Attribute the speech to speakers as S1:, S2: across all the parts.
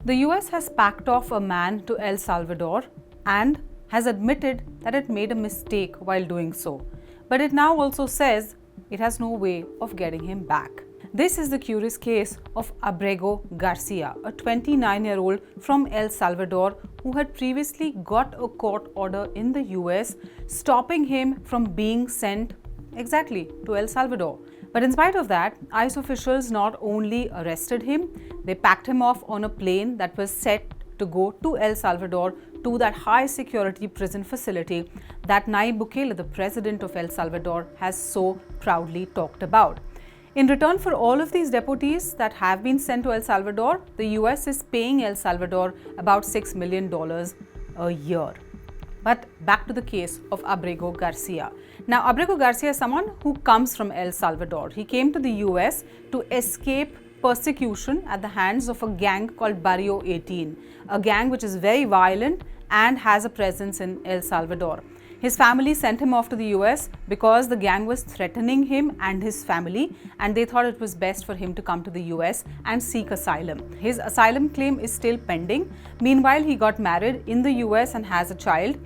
S1: The US has packed off a man to El Salvador and has admitted that it made a mistake while doing so. But it now also says it has no way of getting him back. This is the curious case of Abrego Garcia, a 29-year-old from El Salvador who had previously got a court order in the US stopping him from being sent exactly to El Salvador. But in spite of that, ICE officials not only arrested him, they packed him off on a plane that was set to go to El Salvador, to that high security prison facility that Nayib Bukele, the president of El Salvador, has so proudly talked about. In return for all of these deportees that have been sent to El Salvador, the US is paying El Salvador about $6 million a year. But back to the case of Abrego Garcia. Now, Abrego Garcia is someone who comes from El Salvador. He came to the US to escape persecution at the hands of a gang called Barrio 18, a gang which is very violent and has a presence in El Salvador. His family sent him off to the US because the gang was threatening him and his family, and they thought it was best for him to come to the US and seek asylum. His asylum claim is still pending. Meanwhile, he got married in the US and has a child.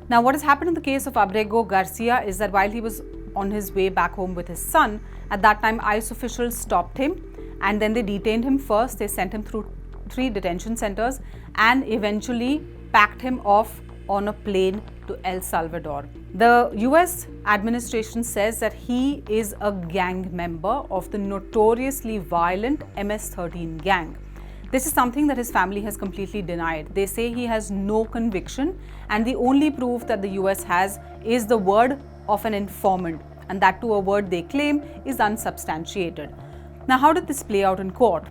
S1: Now, what has happened in the case of Abrego Garcia is that while he was on his way back home with his son, at that time ICE officials stopped him and then they detained him first. They sent him through 3 detention centers and eventually packed him off on a plane to El Salvador. The US administration says that he is a gang member of the notoriously violent MS-13 gang. This is something that his family has completely denied. They say he has no conviction, and the only proof that the US has is the word of an informant, and that too a word they claim is unsubstantiated. Now, how did this play out in court?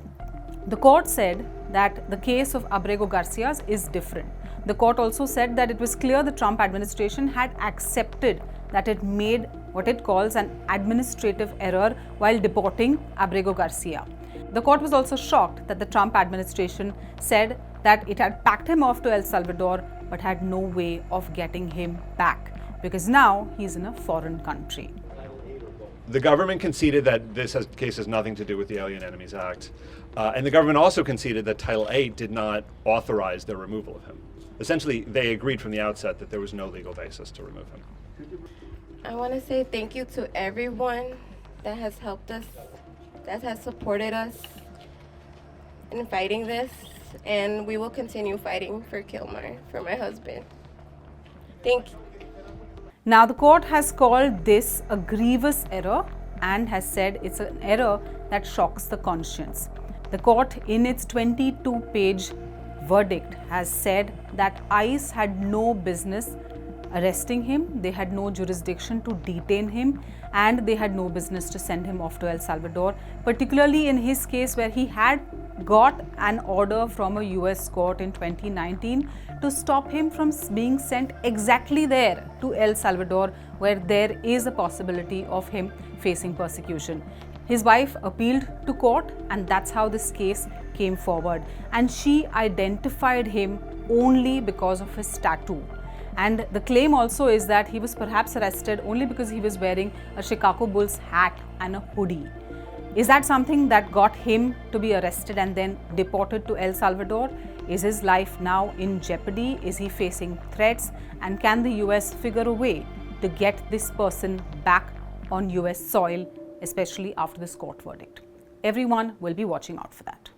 S1: The court said that the case of Abrego Garcia's is different. The court also said that it was clear the Trump administration had accepted that it made what it calls an administrative error while deporting Abrego Garcia. The court was also shocked that the Trump administration said that it had packed him off to El Salvador but had no way of getting him back because now he's in a foreign country.
S2: The government conceded that this case has nothing to do with the Alien Enemies Act. And the government also conceded that Title 8 did not authorize the removal of him. Essentially, they agreed from the outset that there was no legal basis to remove him.
S3: I want to say thank you to everyone that has helped us, that has supported us in fighting this, and we will continue fighting for Kilmar, for my husband. Thank you.
S1: Now, the court has called this a grievous error and has said it's an error that shocks the conscience. The court, in its 22-page verdict, has said that ICE had no business arresting him, they had no jurisdiction to detain him, and they had no business to send him off to El Salvador, particularly in his case where he had got an order from a US court in 2019 to stop him from being sent exactly there to El Salvador, where there is a possibility of him facing persecution. His wife appealed to court, and that's how this case came forward. And she identified him only because of his tattoo. And the claim also is that he was perhaps arrested only because he was wearing a Chicago Bulls hat and a hoodie. Is that something that got him to be arrested and then deported to El Salvador? Is his life now in jeopardy? Is he facing threats? And can the US figure a way to get this person back on US soil, especially after this court verdict? Everyone will be watching out for that.